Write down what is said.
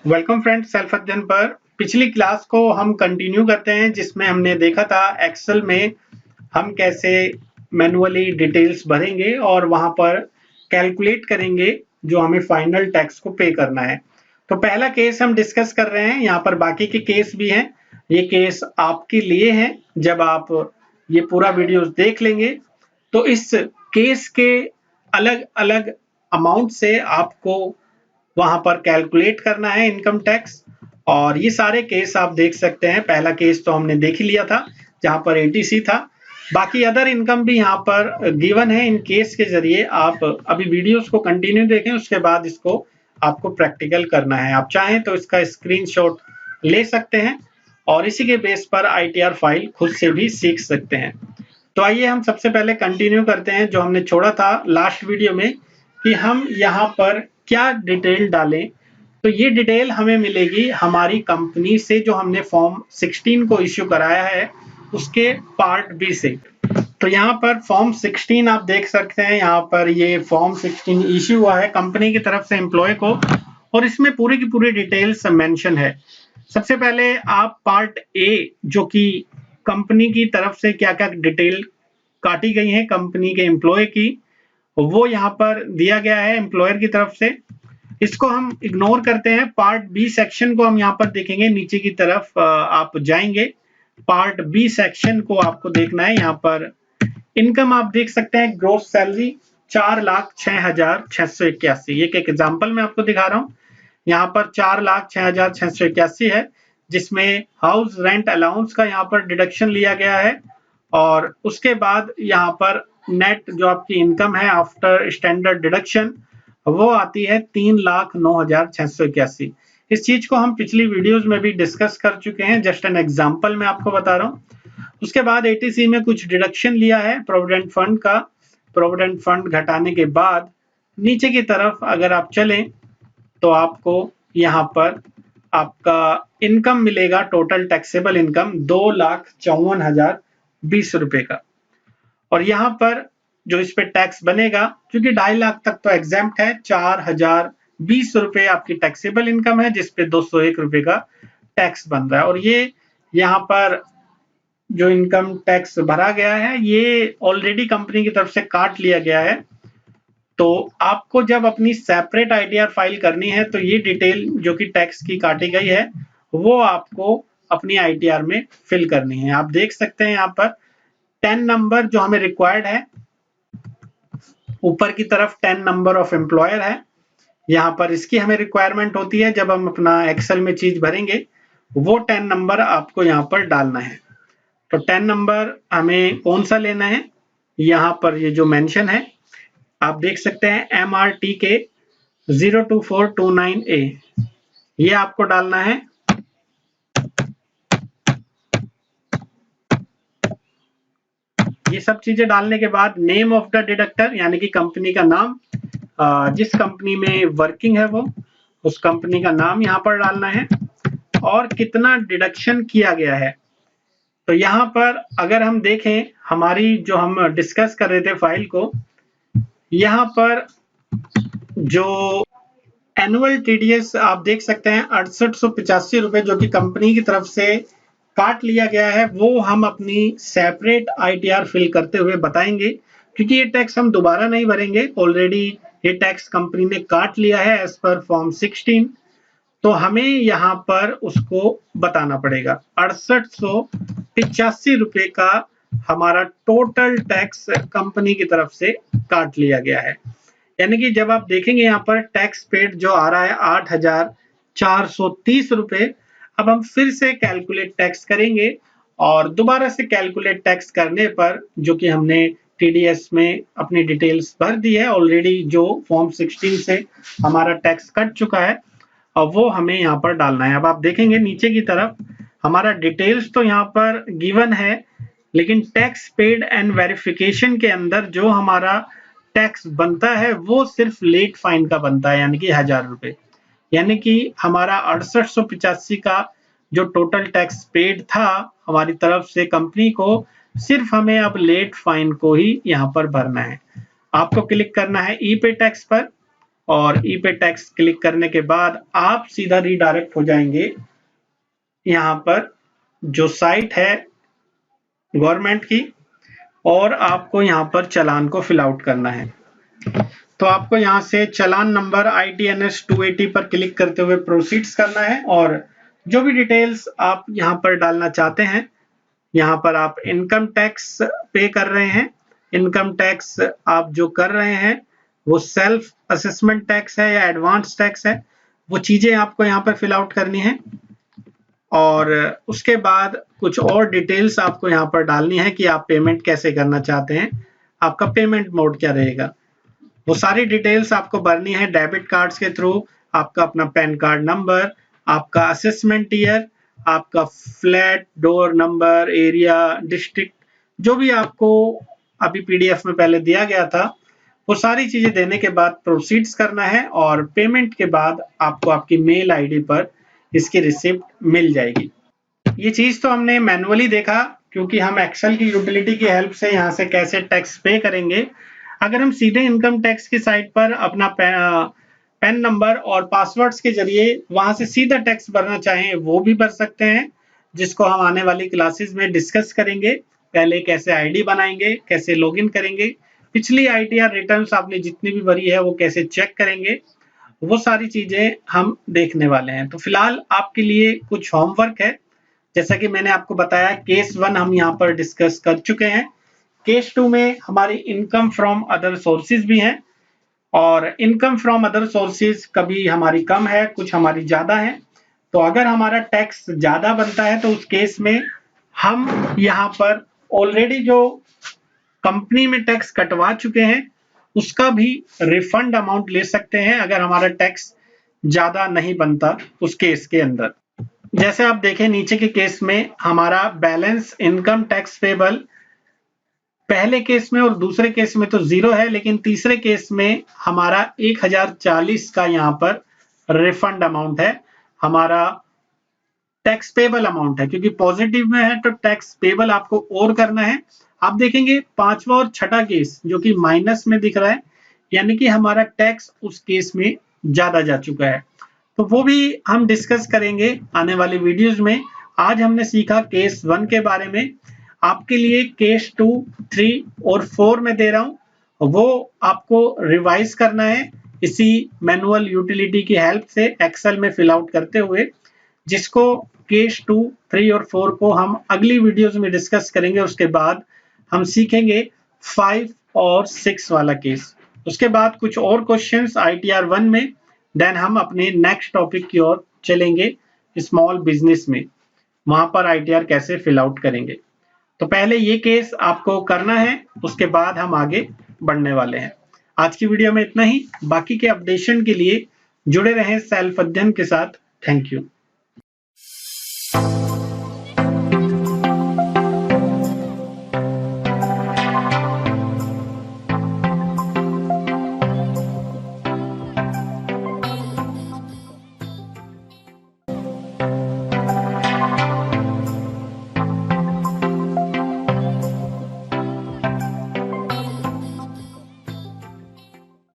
Welcome friends, self अध्ययन पर पिछली क्लास को हम कंटिन्यू करते हैं जिसमें हमने देखा था एक्सेल में हम कैसे मैन्युअली डिटेल्स भरेंगे और वहां पर कैलकुलेट करेंगे जो हमें फाइनल टैक्स को पे करना है। तो पहला केस हम डिस्कस कर रहे हैं, यहाँ पर बाकी के केस भी हैं। ये केस आपके लिए हैं। जब आप ये पूरा वीडियो देख लेंगे तो इस केस के अलग अलग अमाउंट से आपको वहां पर कैलकुलेट करना है इनकम टैक्स। और ये सारे केस आप देख सकते हैं। पहला केस तो हमने देख ही लिया था जहां पर एटीसी था। बाकी अदर इनकम भी यहाँ पर गिवन है। इन केस के जरिए आप अभी वीडियोस को कंटिन्यू देखें, उसके बाद इसको आपको प्रैक्टिकल करना है। आप चाहें तो इसका स्क्रीनशॉट ले सकते हैं और इसी के बेस पर आईटीआर फाइल खुद से भी सीख सकते हैं। तो आइए हम सबसे पहले कंटिन्यू करते हैं जो हमने छोड़ा था लास्ट वीडियो में कि हम यहाँ पर क्या डिटेल डालें। तो ये डिटेल हमें मिलेगी हमारी कंपनी से जो हमने फॉर्म 16 को इश्यू कराया है उसके पार्ट बी से। तो यहाँ पर फॉर्म 16 आप देख सकते हैं। यहाँ पर ये फॉर्म 16 इश्यू हुआ है कंपनी की तरफ से एम्प्लॉय को और इसमें पूरी की पूरी डिटेल्स मेंशन है। सबसे पहले आप पार्ट ए जो कि कंपनी की तरफ से क्या क्या डिटेल काटी गई है कंपनी के एम्प्लॉय की, वो यहाँ पर दिया गया है एम्प्लॉयर की तरफ से। इसको हम इग्नोर करते हैं। पार्ट बी सेक्शन को हम यहाँ पर देखेंगे, नीचे की तरफ आप जाएंगे। पार्ट बी सेक्शन को आपको देखना है। यहाँ पर इनकम आप देख सकते हैं, ग्रोस सैलरी 4,06,681। एक एग्जांपल मैं आपको दिखा रहा हूँ। यहाँ पर 4,06,681 है जिसमें हाउस रेंट अलाउंस का यहाँ पर डिडक्शन लिया गया है और उसके बाद यहाँ पर नेट जो आपकी इनकम है आफ्टर स्टैंडर्ड डिडक्शन वो आती है 3,09,681। इस चीज को हम पिछली वीडियोस में भी डिस्कस कर चुके हैं, जस्ट एन एग्जांपल मैं आपको बता रहा हूँ। उसके बाद एटीसी में कुछ डिडक्शन लिया है प्रोविडेंट फंड का। प्रोविडेंट फंड घटाने के बाद नीचे की तरफ अगर आप चलें तो आपको यहाँ पर आपका इनकम मिलेगा, टोटल टैक्सेबल इनकम 2,54,020 रुपए का। और यहाँ पर जो इस पे टैक्स बनेगा, क्योंकि 2.5 लाख तक तो एग्जेम्प्ट है, 4,020 रुपए आपकी टैक्सेबल इनकम है जिसपे 201 रुपए का टैक्स बन रहा है। और ये यहाँ पर जो इनकम टैक्स भरा गया है ये ऑलरेडी कंपनी की तरफ से काट लिया गया है। तो आपको जब अपनी सेपरेट आईटीआर फाइल करनी है तो ये डिटेल जो कि टैक्स की काटी गई है वो आपको अपनी आईटीआर में फिल करनी है। आप देख सकते हैं यहाँ पर 10 नंबर जो हमें रिक्वायर्ड है, ऊपर की तरफ 10 नंबर ऑफ एम्प्लॉयर है। यहाँ पर इसकी हमें रिक्वायरमेंट होती है जब हम अपना एक्सेल में चीज भरेंगे, वो 10 नंबर आपको यहाँ पर डालना है। तो 10 नंबर हमें कौन सा लेना है, यहाँ पर ये जो मेंशन है आप देख सकते हैं MRTK 02429A, ये आपको डालना है। ये सब चीजें डालने के बाद नेम ऑफ द डिडक्टर यानी कि कंपनी का नाम, जिस कंपनी में वर्किंग है वो उस कंपनी का नाम यहाँ पर डालना है और कितना डिडक्शन किया गया है। तो यहाँ पर अगर हम देखें हमारी जो हम डिस्कस कर रहे थे फाइल को, यहाँ पर जो एनुअल टीडीएस आप देख सकते हैं 6885 रुपए जो कि कंपनी की तरफ से काट लिया गया है, वो हम अपनी सेपरेट आईटीआर फिल करते हुए बताएंगे, क्योंकि ये टैक्स हम दोबारा नहीं भरेंगे। ऑलरेडी ये टैक्स कंपनी ने काट लिया है एज पर फॉर्म 16। तो हमें यहाँ पर उसको बताना पड़ेगा। 6885 रुपए का हमारा टोटल टैक्स कंपनी की तरफ से काट लिया गया है। यानी कि जब आप देखेंगे यहाँ पर टैक्स पेड जो आ रहा है 8,430 रुपए। अब हम फिर से कैलकुलेट टैक्स करेंगे और दोबारा से कैलकुलेट टैक्स करने पर जो कि हमने टीडीएस में अपनी डिटेल्स भर दी है ऑलरेडी, जो फॉर्म 16 से हमारा टैक्स कट चुका है, और वो हमें यहाँ पर डालना है। अब आप देखेंगे नीचे की तरफ हमारा डिटेल्स तो यहाँ पर गिवन है, लेकिन टैक्स पेड एंड वेरिफिकेशन के अंदर जो हमारा टैक्स बनता है वो सिर्फ लेट फाइन का बनता है, यानी कि 1,000 रुपए। यानी कि हमारा 6885 का जो टोटल टैक्स पेड था हमारी तरफ से कंपनी को, सिर्फ हमें अब लेट फाइन को ही यहाँ पर भरना है। आपको क्लिक करना है ई पे टैक्स पर और ई पे टैक्स क्लिक करने के बाद आप सीधा रीडायरेक्ट हो जाएंगे यहाँ पर जो साइट है गवर्नमेंट की, और आपको यहाँ पर चालान को फिल आउट करना है। तो आपको यहाँ से चालान नंबर ITNS 280 पर क्लिक करते हुए प्रोसीड्स करना है, और जो भी डिटेल्स आप यहाँ पर डालना चाहते हैं, यहाँ पर आप इनकम टैक्स पे कर रहे हैं, इनकम टैक्स आप जो कर रहे हैं वो सेल्फ असेसमेंट टैक्स है या एडवांस टैक्स है, वो चीजें आपको यहाँ पर फिल आउट करनी है। और उसके बाद कुछ और डिटेल्स आपको यहाँ पर डालनी है कि आप पेमेंट कैसे करना चाहते हैं, आपका पेमेंट मोड क्या रहेगा, वो सारी डिटेल्स आपको भरनी है। डेबिट कार्ड्स के थ्रू आपका अपना पैन कार्ड नंबर, आपका असेसमेंट ईयर, आपका flat, door number, area, district, जो भी आपको अभी PDF में पहले दिया गया था, वो सारी चीजें देने के बाद प्रोसीड्स करना है, और पेमेंट के बाद आपको आपकी मेल ID पर इसकी रिसिप्ट मिल जाएगी। ये चीज तो हमने मैनुअली देखा, क्योंकि हम एक्सेल की यूटिलिटी की हेल्प से यहाँ से कैसे टैक्स पे करेंगे। अगर हम सीधे इनकम टैक्स की साइट पर अपना पैन नंबर और पासवर्ड्स के जरिए वहां से सीधा टैक्स भरना चाहें, वो भी भर सकते हैं, जिसको हम आने वाली क्लासेस में डिस्कस करेंगे। पहले कैसे ID बनाएंगे, कैसे लॉगिन करेंगे, पिछली ITR रिटर्न्स आपने जितनी भी भरी है वो कैसे चेक करेंगे, वो सारी चीजें हम देखने वाले हैं। तो फिलहाल आपके लिए कुछ होमवर्क है। जैसा कि मैंने आपको बताया, केस 1 हम यहाँ पर डिस्कस कर चुके हैं। केस 2 में हमारी इनकम फ्रॉम अदर सोर्सेज भी हैं, और इनकम फ्रॉम अदर सोर्सेज कभी हमारी कम है, कुछ हमारी ज्यादा है। तो अगर हमारा टैक्स ज्यादा बनता है तो उस केस में हम यहाँ पर ऑलरेडी जो कंपनी में टैक्स कटवा चुके हैं उसका भी रिफंड अमाउंट ले सकते हैं, अगर हमारा टैक्स ज्यादा नहीं बनता उस केस के अंदर। जैसे आप देखें नीचे के केस में हमारा बैलेंस इनकम टैक्स पेबल पहले केस में और दूसरे केस में तो 0 है, लेकिन तीसरे केस में हमारा 1040 का यहाँ पर रिफंड अमाउंट है, हमारा टैक्स पेबल अमाउंट है। क्योंकि पॉजिटिव में है तो टैक्स पेबल आपको और करना है। आप देखेंगे पांचवा और छठा केस जो कि माइनस में दिख रहा है, यानी कि हमारा टैक्स उस केस में ज्यादा जा चुका है। तो वो भी हम डिस्कस करेंगे आने वाले वीडियोस में। आज हमने सीखा केस 1 के बारे में। आपके लिए केस 2, 3 और 4 में दे रहा हूं, वो आपको रिवाइज करना है इसी मैनुअल यूटिलिटी की हेल्प से एक्सेल में फिल आउट करते हुए, जिसको केस 2, 3 और 4 को हम अगली वीडियोस में डिस्कस करेंगे। उसके बाद हम सीखेंगे 5 और 6 वाला केस। उसके बाद कुछ और क्वेश्चंस ITR 1 में, देन हम अपने नेक्स्ट टॉपिक की ओर चलेंगे, स्मॉल बिजनेस में, वहां पर ITR कैसे फिल आउट करेंगे। तो पहले ये केस आपको करना है, उसके बाद हम आगे बढ़ने वाले हैं। आज की वीडियो में इतना ही। बाकी के अपडेशन के लिए जुड़े रहें सेल्फ अध्ययन के साथ। Thank you.